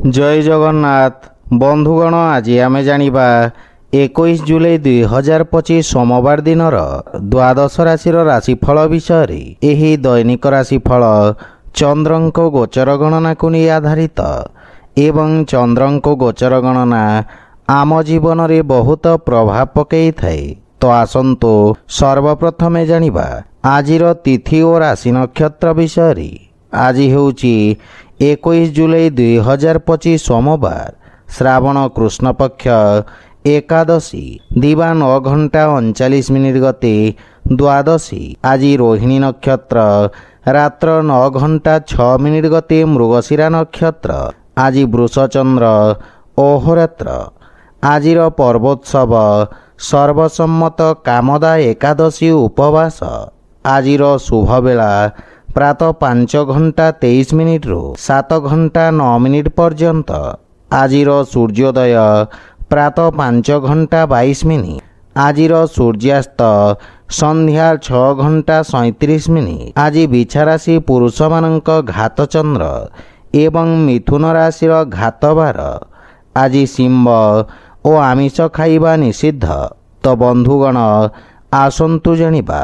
जय जगन्नाथ बंधुगण आज आमे जानिबा 21 जुलाई 2025 सोमवार दिनर द्वादश राशिर राशिफल विषय रे। एही दैनिक राशिफल चंद्रंक गोचर गणना को नहीं आधारित एवं चंद्रंक गोचर गणना आम जीवन रे बहुत प्रभाव पकई थाए। तो आसंतु सर्वप्रथमे जानिबा आजिर तिथि और राशि नक्षत्र विषय रे। आज हेउची 21 जुलाई 2025 सोमवार श्रावण कृष्ण पक्ष एकादशी दिवा 9 घंटा 39 मिनिट गते द्वादशी। आज रोहिणी नक्षत्र रात्र 9 घंटा 6 मिनिट गते मृगशिरा नक्षत्र। आज वृषचंद्र अहोरात्र। आजिर पर्वोत्सव सर्वसम्मत कामदा एकादशी उपवास। आजिर शुभ बेला प्रातः 5 घंटा 23 मिनिट रु 7 घंटा 9 मिनिट पर्यंत। आजिर सूर्योदय प्रातः 5 घंटा 22 मिनिट। आजिर सूर्यास्त संध्या 6 घंटा 37 मिनिट। आज बिछा राशि पुरुष मानक घात चंद्र एवं मिथुन राशि घातबार। आज सिंह और आमिष खाइबा निषिद्ध। तो बंधुगण आसंतु जानिबा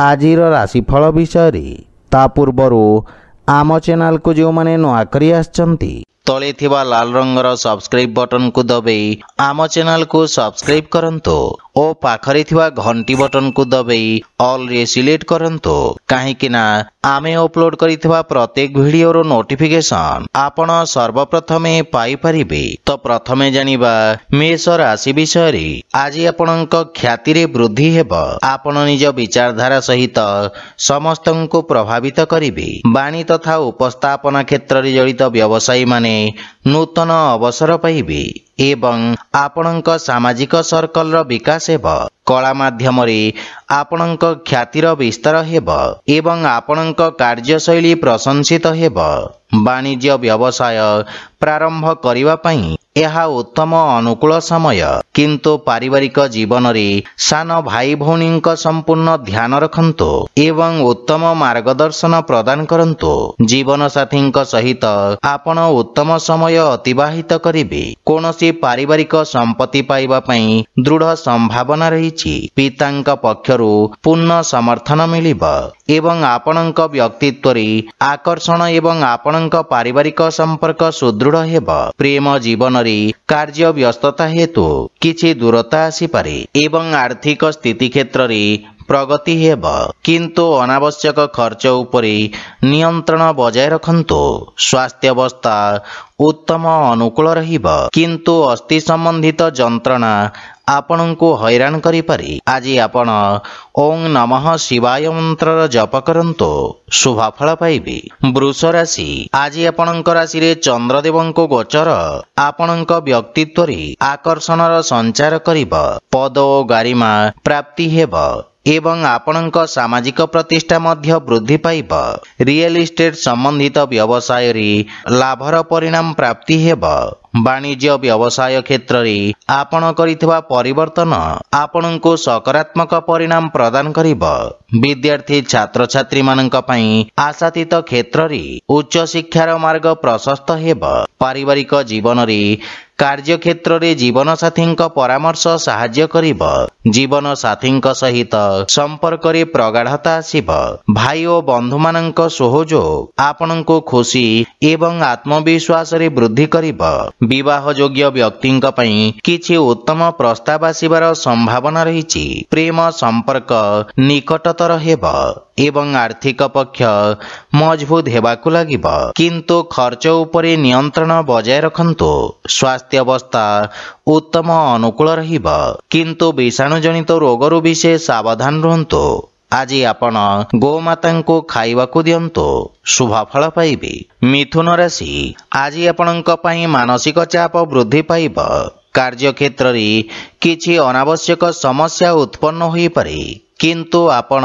आजिर राशिफल विषय रे। ता पूर्वरु आम चैनल को जो माने नुआ करी आछंती तले थिबा लाल रंगर सब्सक्राइब बटन को दबाई आम चैनल को सब्सक्राइब करंतो और पाखरे थिबा घंटी बटन को दबाई ऑल रे सिलेक्ट करंतो। काहेकि ना आमे अपलोड करिथिबा प्रत्येक वीडियो रो नोटिफिकेशन आपण सर्वप्रथमे पाई परिबे। तो प्रथमे जानिबा मेष राशि विषय रे। आज आपणक ख्याति रे वृद्धि हेब। आपण निज विचारधारा सहित समस्तंको प्रभावित करिबे। वाणी तथा उपस्थापना क्षेत्र रे जड़ित व्यवसायी माने नूतन अवसर पाइबे एवं आपणक सामाजिक सर्कल रो विकास हेब। कला माध्यम रे आपणक ख्यातिर विस्तार हेब एवं आपणक कार्यशैली प्रशंसित हेब। वाणिज्य व्यवसाय प्रारंभ करिवा पई यह उत्तम अनुकूल समय। किंतु पारिवारिक जीवन रे सान भाई भौणी संपूर्ण ध्यान रखंतु एवं उत्तम मार्गदर्शन प्रदान करंतु। जीवन साथी सहित आपण उत्तम समय अतिबाहित करिवे। कोनोसी पारिवारिक संपत्ति पाइबा पई दृढ़ संभावना रहिछि। पितांक पक्षरु पूर्ण समर्थन मिलिब एवं आपणक व्यक्तित्व रे आकर्षण एवं आपणक पारिवारिक संपर्क सुदृढ़ हेब। प्रेम जीवन रे कार्य व्यस्तता हेतु किछि दूरता आसी पारे एवं आर्थिक स्थिति क्षेत्र रे प्रगति हेब। किंतु अनावश्यक खर्च उपरे नियंत्रण बजाय रखंतु। स्वास्थ्य अवस्था उत्तम अनुकूल रहिब किंतु अस्थि संबंधित जंत्रणा आपणको हैरान करि पारे। आज आपण ओं नमः शिवाय मंत्र जप करंतु शुभ फल पाइबे। वृष राशि। आज आपणक राशि रे चंद्रदेवंको गोचर आपणक व्यक्तित्व रे आकर्षणर संचार करिब। पद और गारिमा प्राप्ति हेब एवं आपणक सामाजिक प्रतिष्ठा मध्य वृद्धि पाइब। रियल इस्टेट संबंधित व्यवसाय रे लाभर परिणाम प्राप्ति हेब। वाणिज्य व्यवसाय क्षेत्र रे आपण करिथिबा परिवर्तन आपणको सकारात्मक परिणाम प्रदान करिब। विद्यार्थी छात्र छात्री मानक पई आशातीत क्षेत्र रे उच्च शिक्षार मार्ग प्रशस्त हेब। पारिवारिक जीवन रे कार्य क्षेत्र रे जीवन साथी परामर्श साहाय्य करिब। जीवन साथी सहित संपर्क रे प्रगाढ़ता आसिब। भाई और बंधु मानक सहयोग आपणको खुशी एवं आत्मविश्वास रे वृद्धि करिब। विवाह योग्य व्यक्ति किछि उत्तम प्रस्ताव आसिबार संभावना रहिछि। प्रेम संपर्क निकटतर हेब एवं आर्थिक पक्ष मजबूत हेबाकु लागिब। किंतु खर्च उपरे नियंत्रण बजाय रखंतु। स्वास्थ्य अवस्था उत्तम अनुकूल रहिब किंतु विषाणु जनित रोगरु विशेष सावधान रहंतु। आज आपण गोमाता को खाइबाकु दियंतु शुभ फल पाइबे। मिथुन राशि। आज आपणक पई मानसिक चाप वृद्धि पाइब। कार्य क्षेत्र रे किछि अनावश्यक समस्या उत्पन्न होई पारे किंतु आपण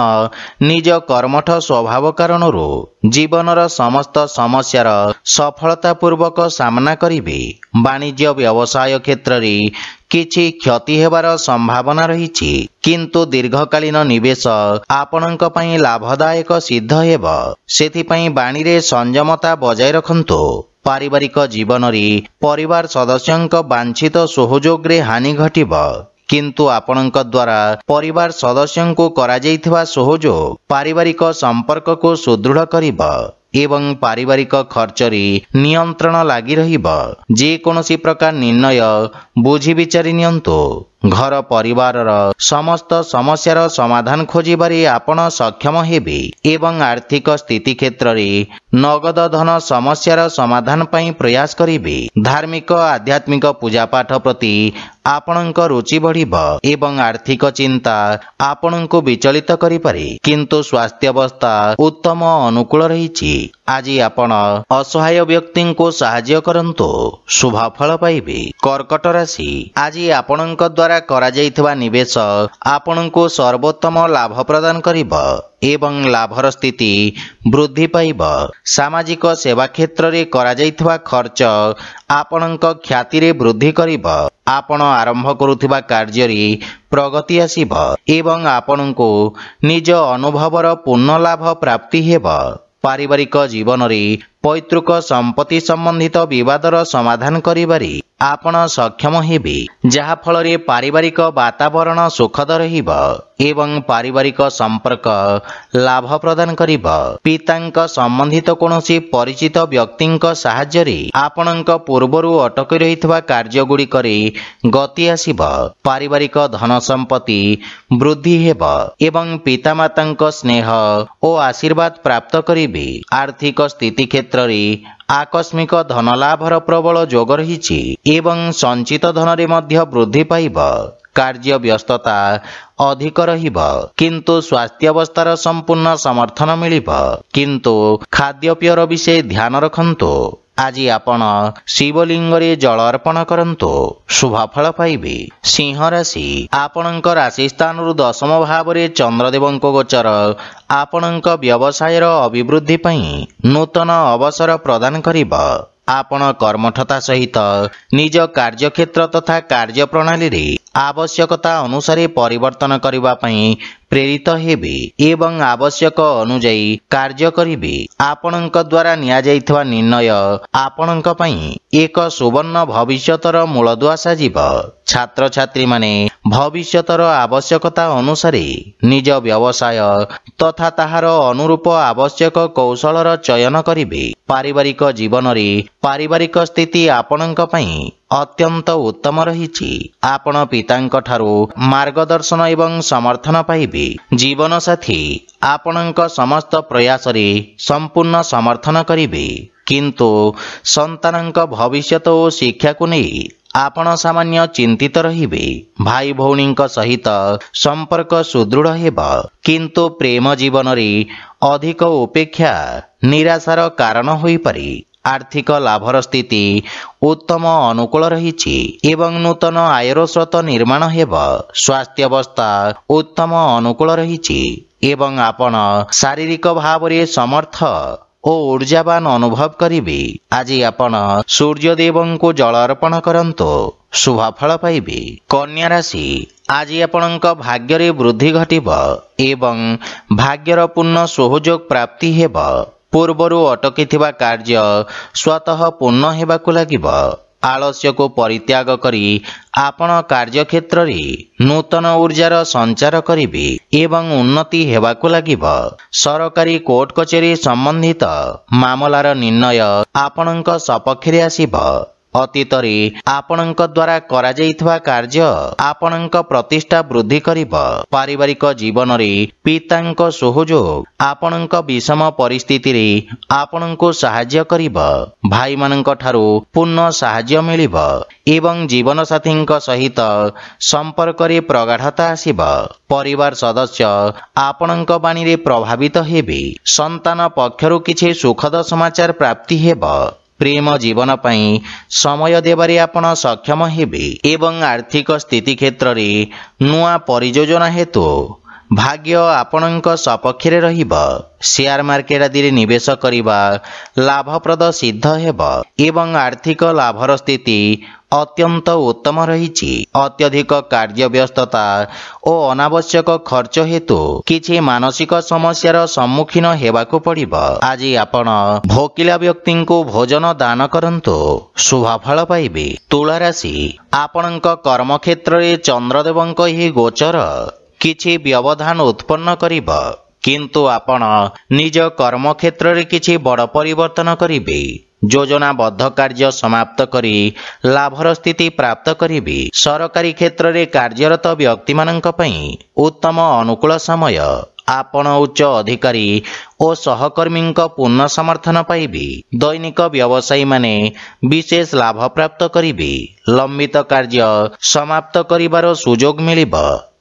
निज कर्मठ स्वभाव कारणरू जीवनर समस्त समस्यार सफलता पूर्वक सामना करिवे। वाणिज्य व्यवसाय क्षेत्र रे किछि क्षति हेबार संभावना रहिछि किंतु दीर्घकालीन निवेश आपणक पई लाभदायक सिद्ध हेब। सेथिपई बाणी रे संयमता बजाय रखंतु। पारिवारिक जीवन रे परिवार सदस्यंक वांछित सहयोगरे हानि घटिब किंतु आपणक द्वारा परिवार सदस्यंको करा जाइथिबा सहयोग पारिवारिक संपर्क को सुदृढ़ करिब एवं पारिवारिक खर्च रे नियंत्रण लागि रहिब। जे कोनोसी प्रकार निर्णय बुझी विचारि नियंतु। घर परिवार समस्त समस्यार समाधान खोजिबारे आपण सक्षम हेबे एवं आर्थिक स्थिति क्षेत्र रे नगद धन समस्यार समाधान पई प्रयास करिबे। धार्मिक आध्यात्मिक पूजा पाठ प्रति आपणक रुचि बढ़िब एवं आर्थिक चिंता आपणको विचलित करि पारे किंतु स्वास्थ्य अवस्था उत्तम अनुकूल रहिछि। आज आपण असहाय व्यक्ति को साहाय्य करंतु शुभ फल पाइबे। कर्कट राशि आज आपणक द्वारा करा जाइथिबा निवेश आपणको सर्वोत्तम लाभ प्रदान करिब एवं लाभर स्थिति वृद्धि पाइब। सामाजिक सेवा क्षेत्र रे करा जाइथिबा खर्च आपणक ख्याति रे वृद्धि करिब। आपण आरंभ करुथिबा कार्य रे प्रगति आसीब एवं आपणको निज अनुभवर पूर्ण लाभ प्राप्ति हेब। पारिवारिक जीवन रे पैतृक संपत्ति संबंधित विवादर समाधान करिबारे आपण सक्षम हेबे जहा फल रे पारिवारिक वातावरण सुखद रहिब एवं पारिवारिक संपर्क लाभ प्रदान करिब। पितांक संबंधित कोनोसी परिचित व्यक्तिंक सहाय्य रे आपणंक पूर्वरु अटकी रहितबा कार्य गुडी करे गति आसीब। पारिवारिक धन संपत्ति वृद्धि हेब एवं पितामातांक स्नेह और आशीर्वाद प्राप्त करिबे। आर्थिक स्थिति क्षेत्र रे आकस्मिक धन लाभर प्रबल जोग रहिछि एवं संचित धन रे मध्य वृद्धि पाइब। कार्य व्यस्तता अधिक रहिब किंतु स्वास्थ्य अवस्थार संपूर्ण समर्थन मिलिब किंतु खाद्यपेयर विषय ध्यान रखंतु। आज आपण शिवलिंग रे जल अर्पण करंतु शुभ फल पाइबे। सिंह राशि आपणक राशि स्थान रु दशम भाव रे चंद्रदेवंक गोचर आपणक व्यवसायर अभिवृद्धि पई नूतन अवसर प्रदान करिब। आपण कर्मठता सहित निज कार्यक्षेत्र तथा कार्य प्रणाली रे आवश्यकता अनुसार परिवर्तन करिबा पई प्रेरित हेबे एवं आवश्यक अनुଯାयी कार्य करिबे। आपणक द्वारा निया जाइथवा निर्णय आपणक पई एक सुवर्ण भविष्यतर मूलदुआ साजिब। छात्र छात्री माने भविष्यतर आवश्यकता अनुसार निज व्यवसाय तथा ताहार अनुरूप आवश्यक कौशलर चयन करिबे। पारिवारिक जीवन रे पारिवारिक स्थिति आपणक पई अत्यंत उत्तम रहिछि। आपण पितांक ठारू मार्गदर्शन एवं समर्थन पाइबे। जीवन साथी आपणक समस्त प्रयास रे संपूर्ण समर्थन करिबे किंतु संतानक भविष्यत और शिक्षा को नहीं आपण सामान्य चिंतित रहिबे। भाई भौणींक सहित संपर्क सुदृढ़ हेब किंतु प्रेम जीवन रे अधिक उपेक्षा निराशार कारण होई पारे। आर्थिक लाभर स्थिति उत्तम अनुकूल रहिछि एवं नूतन आयर स्रोत निर्माण हेब। स्वास्थ्य अवस्था उत्तम अनुकूल रहिछि एवं आपण शारीरिक भाव रे समर्थ ओ ऊर्जावान अनुभव करिबे। आज आपण सूर्यदेवं को जल अर्पण करंतु शुभ फल पाइबे। कन्या राशि आज आपणक भाग्य रे वृद्धि घटिब एवं भाग्यर पूर्ण सहयोग प्राप्ति हेब। पूर्वरु अटकी कार्य स्वतः पूर्ण हेबाकु लागिब। आलस्य को परित्याग करी आपण कार्य क्षेत्र रे नूतन ऊर्जार संचार करिबे एवं उन्नति हेबाकु लागिब। सरकारी कोर्ट कचेरी संबंधित मामलार निर्णय आपणक सपक्ष रे आसीब। अतीत रे आपणक द्वारा करा जाइथवा कार्य आपणक प्रतिष्ठा वृद्धि करिब। पारिवारिक जीवन रे पितांक सहयोग आपणक विषम परिस्थिति रे आपणको सहाय्य करिब। भाई मानक ठारू पूर्ण सहाय्य मिलिब एवं जीवन साथींक सहित संपर्क रे प्रगाढ़ता आसीब। परिवार सदस्य आपणक बाणी रे प्रभावित हेबे। संतान पक्षरु किछि सुखद समाचार प्राप्ति हेब। प्रेम जीवन पई समय देबारे आपण सक्षम हेबे एवं आर्थिक स्थिति क्षेत्र रे नुआ परियोजना हेतु ଭାଗ୍ୟ ଆପଣଙ୍କ ସପକ୍ଷରେ ରହିବ। ସେୟାର ମାର୍କେଟ ଆଦିରେ ନିବେଶ କରିବା ଲାଭପ୍ରଦ ସିଦ୍ଧ ହେବ ଏବଂ ଆର୍ଥିକ ଲାଭର ସ୍ଥିତି ଅତ୍ୟନ୍ତ ଉତ୍ତମ ରହିଛି। ଅତ୍ୟଧିକ କାର୍ଯ୍ୟବ୍ୟସ୍ତତା ଓ ଅନାବଶ୍ୟକ ଖର୍ଚ୍ଚ ହେତୁ କିଛି ମାନସିକ ସମସ୍ୟାର ସମ୍ମୁଖୀନ ହେବାକୁ ପଡ଼ିବ। ଆଜି ଆପଣ ଭୋକିଲା ବ୍ୟକ୍ତିଙ୍କୁ ଭୋଜନ ଦାନ କରନ୍ତୁ, ଶୁଭଫଳ ପାଇବେ। ତୁଳା ରାଶି, ଆପଣଙ୍କ କର୍ମକ୍ଷେତ୍ରରେ ଚନ୍ଦ୍ରଦେବଙ୍କ ଏହି ଗୋଚର କିଛି ବ୍ୟବଧାନ ଉତ୍ପନ୍ନ କରିବ, କିନ୍ତୁ ଆପଣ ନିଜ କର୍ମକ୍ଷେତ୍ରରେ କିଛି ବଡ଼ ପରିବର୍ତ୍ତନ କରିବେ। ଯୋଜନାବଦ୍ଧ କାର୍ଯ୍ୟ ସମାପ୍ତ କରି ଲାଭର ସ୍ଥିତି ପ୍ରାପ୍ତ କରିବେ। ସରକାରୀ କ୍ଷେତ୍ରରେ କାର୍ଯ୍ୟରତ ବ୍ୟକ୍ତିମାନଙ୍କ ପାଇଁ ଉତ୍ତମ ଅନୁକୂଳ ସମୟ। ଆପଣ ଉଚ୍ଚ ଅଧିକାରୀ ଓ ସହକର୍ମୀଙ୍କ ପୂର୍ଣ୍ଣ ସମର୍ଥନ ପାଇବେ। ଦୈନିକ ବ୍ୟବସାୟୀମାନେ ବିଶେଷ ଲାଭ ପ୍ରାପ୍ତ କରିବେ। ଲମ୍ବିତ କାର୍ଯ୍ୟ ସମାପ୍ତ କରିବାର ସୁଯୋଗ ମିଳିବ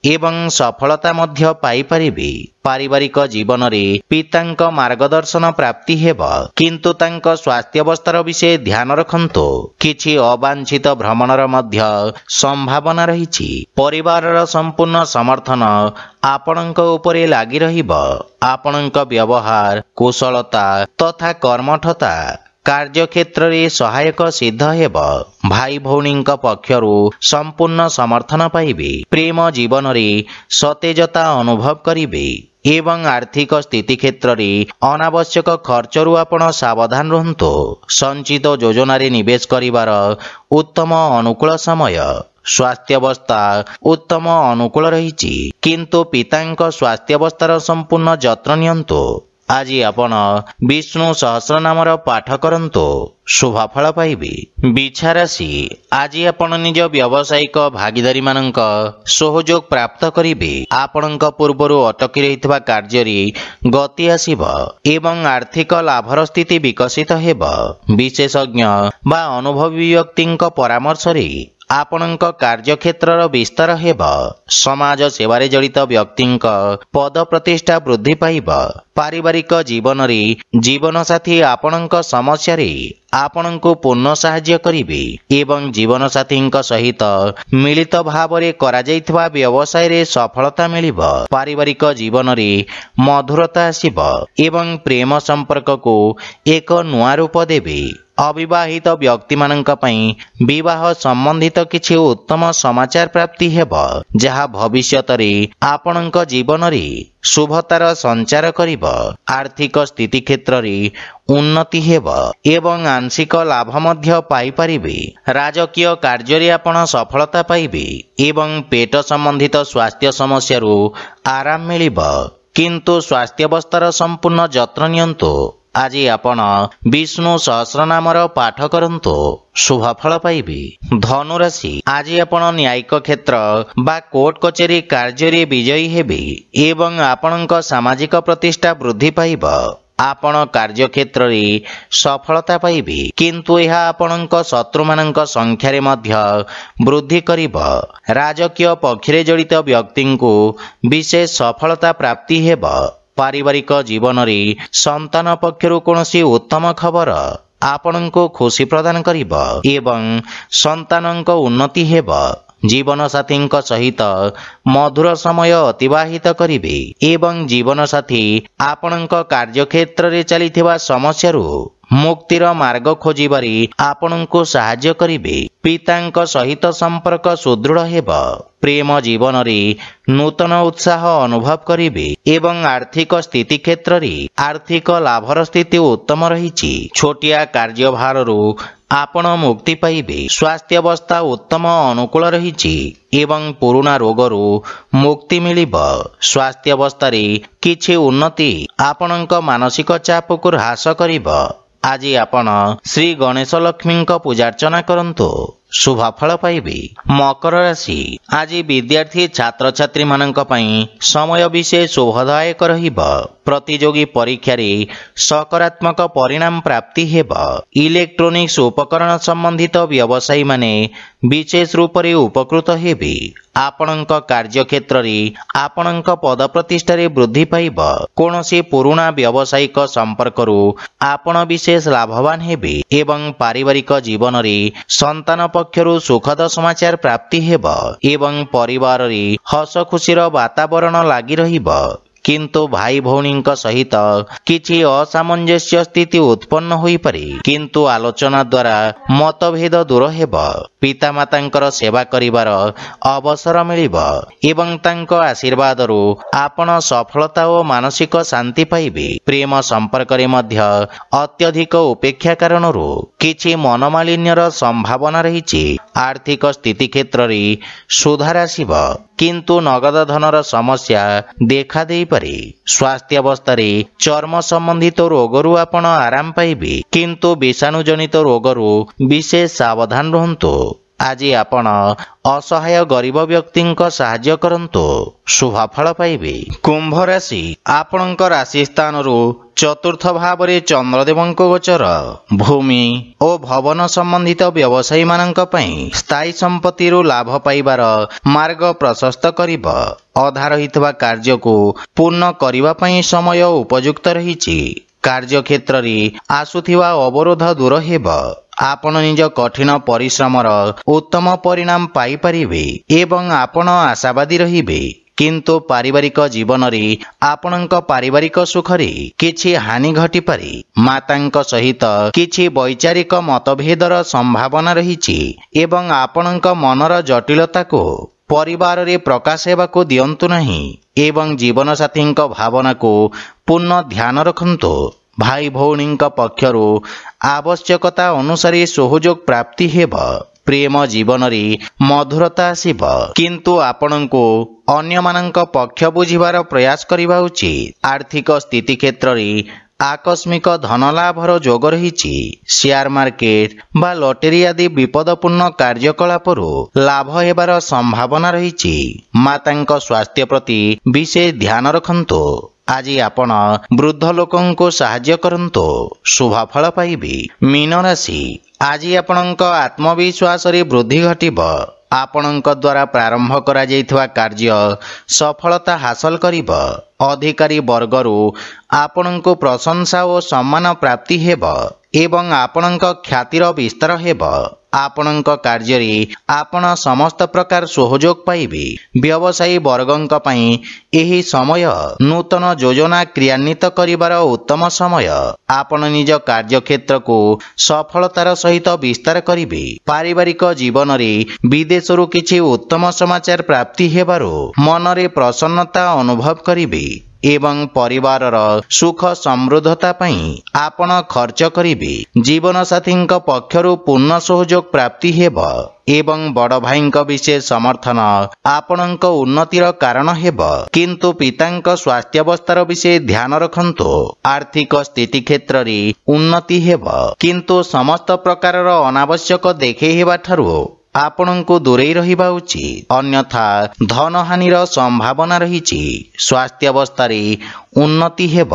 ଏବଂ ସଫଳତା ମଧ୍ୟ ପାଇପାରିବେ। ପାରିବାରିକ ଜୀବନରେ ପିତାଙ୍କ ମାର୍ଗଦର୍ଶନ ପ୍ରାପ୍ତି ହେବ, କିନ୍ତୁ ତାଙ୍କ ସ୍ୱାସ୍ଥ୍ୟାବସ୍ଥାର ବିଷୟ ଧ୍ୟାନ ରଖନ୍ତୁ। କିଛି ଅବାଞ୍ଛିତ ଭ୍ରମଣର ମଧ୍ୟ ସମ୍ଭାବନା ରହିଛି। ପରିବାରର ସମ୍ପୂର୍ଣ୍ଣ ସମର୍ଥନ ଆପଣଙ୍କ ଉପରେ ଲାଗି ରହିବ। ଆପଣଙ୍କ ବ୍ୟବହାର, କୁଶଳତା ତଥା କର୍ମଠତା କାର୍ଯ୍ୟକ୍ଷେତ୍ରରେ ସହାୟକ ସିଦ୍ଧ ହେବ। ଭାଇ ଭଉଣୀଙ୍କ ପକ୍ଷରୁ ସମ୍ପୂର୍ଣ୍ଣ ସମର୍ଥନ ପାଇବେ। ପ୍ରେମ ଜୀବନରେ ସତେଜତା ଅନୁଭବ କରିବେ ଏବଂ ଆର୍ଥିକ ସ୍ଥିତି କ୍ଷେତ୍ରରେ ଅନାବଶ୍ୟକ ଖର୍ଚ୍ଚରୁ ଆପଣ ସାବଧାନ ରୁହନ୍ତୁ। ସଞ୍ଚିତ ଯୋଜନାରେ ନିବେଶ କରିବାର ଉତ୍ତମ ଅନୁକୂଳ ସମୟ। ସ୍ୱାସ୍ଥ୍ୟାବସ୍ଥା ଉତ୍ତମ ଅନୁକୂଳ ରହିଛି, କିନ୍ତୁ ପିତାଙ୍କ ସ୍ୱାସ୍ଥ୍ୟାବସ୍ଥାର ସମ୍ପୂର୍ଣ୍ଣ ଯତ୍ନ ନିଅନ୍ତୁ। ଆଜି ଆପଣ ବିଷ୍ଣୁ ସହସ୍ରନାମର ପାଠ କରନ୍ତୁ, ଶୁଭଫଳ ପାଇବେ। ବିଛା ରାଶି, ଆଜି ଆପଣ ନିଜ ବ୍ୟବସାୟିକ ଭାଗିଦାରୀମାନଙ୍କ ସହଯୋଗ ପ୍ରାପ୍ତ କରିବେ। ଆପଣଙ୍କ ପୂର୍ବରୁ ଅଟକି ରହିଥିବା କାର୍ଯ୍ୟରେ ଗତି ଆସିବ ଏବଂ ଆର୍ଥିକ ଲାଭର ସ୍ଥିତି ବିକଶିତ ହେବ। ବିଶେଷଜ୍ଞ ବା ଅନୁଭବୀ ବ୍ୟକ୍ତିଙ୍କ ପରାମର୍ଶରେ ଆପଣଙ୍କ କାର୍ଯ୍ୟକ୍ଷେତ୍ରର ବିସ୍ତାର ହେବ। ସମାଜ ସେବାରେ ଜଡ଼ିତ ବ୍ୟକ୍ତିଙ୍କ ପଦ ପ୍ରତିଷ୍ଠା ବୃଦ୍ଧି ପାଇବ। ପାରିବାରିକ ଜୀବନରେ ଜୀବନସାଥୀ ଆପଣଙ୍କ ସମସ୍ୟାରେ ଆପଣଙ୍କୁ ପୂର୍ଣ୍ଣ ସାହାଯ୍ୟ କରିବେ ଏବଂ ଜୀବନସାଥୀଙ୍କ ସହିତ ମିଳିତ ଭାବରେ କରାଯାଇଥିବା ବ୍ୟବସାୟରେ ସଫଳତା ମିଳିବ। ପାରିବାରିକ ଜୀବନରେ ମଧୁରତା ଆସିବ ଏବଂ ପ୍ରେମ ସମ୍ପର୍କକୁ ଏକ ନୂଆ ରୂପ ଦେବେ। ଅବିବାହିତ ବ୍ୟକ୍ତିମାନଙ୍କ ପାଇଁ ବିବାହ ସମ୍ବନ୍ଧିତ କିଛି ଉତ୍ତମ ସମାଚାର ପ୍ରାପ୍ତି ହେବ, ଯାହା ଭବିଷ୍ୟତରେ ଆପଣଙ୍କ ଜୀବନରେ ଶୁଭତାର ସଞ୍ଚାର କରିବ। ଆର୍ଥିକ ସ୍ଥିତି କ୍ଷେତ୍ରରେ ଉନ୍ନତି ହେବ ଏବଂ ଆଂଶିକ ଲାଭ ମଧ୍ୟ ପାଇପାରିବେ। ରାଜକୀୟ କାର୍ଯ୍ୟରେ ଆପଣ ସଫଳତା ପାଇବେ ଏବଂ ପେଟ ସମ୍ବନ୍ଧିତ ସ୍ୱାସ୍ଥ୍ୟ ସମସ୍ୟାରୁ ଆରାମ ମିଳିବ, କିନ୍ତୁ ସ୍ୱାସ୍ଥ୍ୟାବସ୍ଥାର ସମ୍ପୂର୍ଣ୍ଣ ଯତ୍ନ ନିଅନ୍ତୁ। ଆଜି ଆପଣ ବିଷ୍ଣୁ ସହସ୍ରନାମର ପାଠ କରନ୍ତୁ, ଶୁଭଫଳ ପାଇବେ। ଧନୁରାଶି, ଆଜି ଆପଣ ନ୍ୟାୟିକ କ୍ଷେତ୍ର ବା କୋର୍ଟ କଚେରୀ କାର୍ଯ୍ୟରେ ବିଜୟୀ ହେବେ ଏବଂ ଆପଣଙ୍କ ସାମାଜିକ ପ୍ରତିଷ୍ଠା ବୃଦ୍ଧି ପାଇବ। ଆପଣ କାର୍ଯ୍ୟକ୍ଷେତ୍ରରେ ସଫଳତା ପାଇବେ, କିନ୍ତୁ ଏହା ଆପଣଙ୍କ ଶତ୍ରୁମାନଙ୍କ ସଂଖ୍ୟାରେ ମଧ୍ୟ ବୃଦ୍ଧି କରିବ। ରାଜକୀୟ ପକ୍ଷରେ ଜଡ଼ିତ ବ୍ୟକ୍ତିଙ୍କୁ ବିଶେଷ ସଫଳତା ପ୍ରାପ୍ତି ହେବ। ପାରିବାରିକ ଜୀବନରେ ସନ୍ତାନ ପକ୍ଷରୁ କୌଣସି ଉତ୍ତମ ଖବର ଆପଣଙ୍କୁ ଖୁସି ପ୍ରଦାନ କରିବ ଏବଂ ସନ୍ତାନଙ୍କ ଉନ୍ନତି ହେବ। ଜୀବନସାଥୀଙ୍କ ସହିତ ମଧୁର ସମୟ ଅତିବାହିତ କରିବେ ଏବଂ ଜୀବନସାଥୀ ଆପଣଙ୍କ କାର୍ଯ୍ୟକ୍ଷେତ୍ରରେ ଚାଲିଥିବା ସମସ୍ୟାରୁ ମୁକ୍ତିର ମାର୍ଗ ଖୋଜିବାରେ ଆପଣଙ୍କୁ ସାହାଯ୍ୟ କରିବେ। ପିତାଙ୍କ ସହିତ ସମ୍ପର୍କ ସୁଦୃଢ଼ ହେବ। ପ୍ରେମ ଜୀବନରେ ନୂତନ ଉତ୍ସାହ ଅନୁଭବ କରିବେ ଏବଂ ଆର୍ଥିକ ସ୍ଥିତି କ୍ଷେତ୍ରରେ ଆର୍ଥିକ ଲାଭର ସ୍ଥିତି ଉତ୍ତମ ରହିଛି। ଛୋଟିଆ କାର୍ଯ୍ୟଭାରରୁ ଆପଣ ମୁକ୍ତି ପାଇବେ। ସ୍ୱାସ୍ଥ୍ୟାବସ୍ଥା ଉତ୍ତମ ଅନୁକୂଳ ରହିଛି ଏବଂ ପୁରୁଣା ରୋଗରୁ ମୁକ୍ତି ମିଳିବ। ସ୍ୱାସ୍ଥ୍ୟାବସ୍ଥାରେ କିଛି ଉନ୍ନତି ଆପଣଙ୍କ ମାନସିକ ଚାପକୁ ହ୍ରାସ କରିବ। ଆଜି ଆପଣ ଶ୍ରୀ ଗଣେଶ ଲକ୍ଷ୍ମୀଙ୍କ ପୂଜାର୍ଚ୍ଚନା କରନ୍ତୁ, ଶୁଭଫଳ ପାଇବେ। ମକର ରାଶି, ଆଜି ବିଦ୍ୟାର୍ଥୀ ଛାତ୍ରଛାତ୍ରୀମାନଙ୍କ ପାଇଁ ସମୟ ବିଶେଷ ଶୁଭଦାୟକ ରହିବ। ପ୍ରତିଯୋଗୀ ପରୀକ୍ଷାରେ ସକାରାତ୍ମକ ପରିଣାମ ପ୍ରାପ୍ତି ହେବ। ଇଲେକ୍ଟ୍ରୋନିକ୍ସ ଉପକରଣ ସମ୍ବନ୍ଧିତ ବ୍ୟବସାୟୀମାନେ ବିଶେଷ ରୂପରେ ଉପକୃତ ହେବେ। ଆପଣଙ୍କ କାର୍ଯ୍ୟକ୍ଷେତ୍ରରେ ଆପଣଙ୍କ ପଦ ପ୍ରତିଷ୍ଠାରେ ବୃଦ୍ଧି ପାଇବ। କୌଣସି ପୁରୁଣା ବ୍ୟବସାୟିକ ସମ୍ପର୍କରୁ ଆପଣ ବିଶେଷ ଲାଭବାନ ହେବେ ଏବଂ ପାରିବାରିକ ଜୀବନରେ ସନ୍ତାନ पक्षरु सुखद समाचार प्राप्ति हेब एवं परिवार रे हस खुशीर वातावरण लागि रहिब। किंतु भाई भौणी सहित किछि असामंजस्य स्थिति उत्पन्न होई पारे। किंतु आलोचना द्वारा मतभेद दूर हेब। पितामातांकर सेवा करिवार अवसर मिलिब एवं तांको आशीर्वादरु आपण सफलता और मानसिक शांति पाइबे। प्रेम संपर्क रे मध्य अत्यधिक उपेक्षा कारणरु किछि मनमालिन्यर संभावना रहिछि। आर्थिक स्थिति क्षेत्र रे सुधार आसिब किंतु नगद धनर समस्या देखा दे पारे। स्वास्थ्य अवस्था रे चर्म संबंधित रोगरु आपण आराम पाइबे किंतु विषाणु जनित रोगरु विशेष सावधान रहंतु। आज आपण असहाय गरीब व्यक्ति साहाय्य करंतु शुभ फल पाइबे। कुंभ राशि आपणक राशि स्थान रु चतुर्थ भाव रे चंद्रदेवंक गोचर भूमि और भवन संबंधित व्यवसायी मानक पई स्थायी संपत्ति रु लाभ पाइबार मार्ग प्रशस्त करिब। अधा रहितबा कार्य को पूर्ण करिबा पई समय उपयुक्त रहिछि। कार्य क्षेत्र रे आसुथिबा अवरोध दूर हेब। आपण निज कठिन परिश्रमर उत्तम परिणाम पाई परिबे एवं आपण आशावादी रहिबे। किंतु पारिवारिक जीवन रे आपणक पारिवारिक सुख रे किछि हानि घटी पारे। मातांक सहित किछि वैचारिक मतभेदर संभावना रहिछि एवं आपणक मनर जटिलता को परिवार रे प्रकाश हेबाको दियंतु नहीं एवं जीवन साथी भावना को पूर्ण ध्यान रखंतु। भाई भौणी पक्षरु आवश्यकता अनुसार सहयोग प्राप्ति हेब। प्रेम जीवन रे मधुरता आसिब किंतु आपणको अन्य मानक पक्ष बुझिबार प्रयास करिबा उचित। आर्थिक स्थिति क्षेत्र रे आकस्मिक धन लाभर जोग रहिछि। शेयर मार्केट बा लॉटरी आदि विपदपूर्ण कार्यकलापरु लाभ हेबार संभावना रहिछि। मातांक स्वास्थ्य प्रति विशेष ध्यान रखंतु। आज आपण वृद्ध लोकन को साहाय्य करंतु शुभ फल पाइबे। मीन राशि आज आपणक आत्मविश्वास रे वृद्धि घटिब। आपणक द्वारा प्रारंभ करा जायथिबा कार्य सफलता हासिल करिब। अधिकारी वर्गरु आपणक प्रशंसा और सम्मान प्राप्ति हेब एवं आपणक ख्यातिर विस्तार हेब। आपणक कार्य रे आपण समस्त प्रकार सहयोग पाइबे। व्यवसायी वर्गंक पई एही समय नूतन योजना क्रियान्वित करिवार उत्तम समय। आपण निज कार्य क्षेत्र को सफलतार सहित विस्तार करिबे। पारिवारिक जीवन रे विदेशरु किछि उत्तम समाचार प्राप्ति हेबारु मन रे प्रसन्नता अनुभव करिबे एवं परिवारर सुख समृद्धता पई आपण खर्च करिबे। जीवन साथी पक्षरु पूर्ण सहयोग प्राप्ति हेब एवं बड़ भाई विशेष समर्थन आपणक उन्नतिर कारण हेब। किंतु पितांक स्वास्थ्यावस्थार विषय ध्यान रखंतु। आर्थिक स्थिति क्षेत्र रे उन्नति हेब किंतु समस्त प्रकारर अनावश्यक देखे हेबा ठारू आपणको दूरे रहिबा उचित। अन्यथा धन हानिर संभावना रहिछि। स्वास्थ्य अवस्था रे उन्नति हेब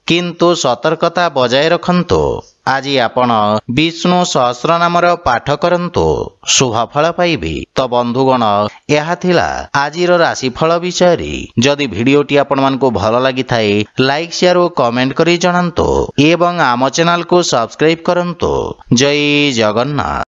किंतु सतर्कता बजाय रखंतु। आज आपण विष्णु सहस्र नामर पाठ करंतु शुभ फल पाइबे। तो बंधुगण यह थिला आजिर राशिफल विषय रे। जदि भिडियोटी आपण मानको भल लागि थाए लाइक शेयर और कमेंट करी जणांतु एवं आम चैनल को सब्सक्राइब करंतु। जय जगन्नाथ।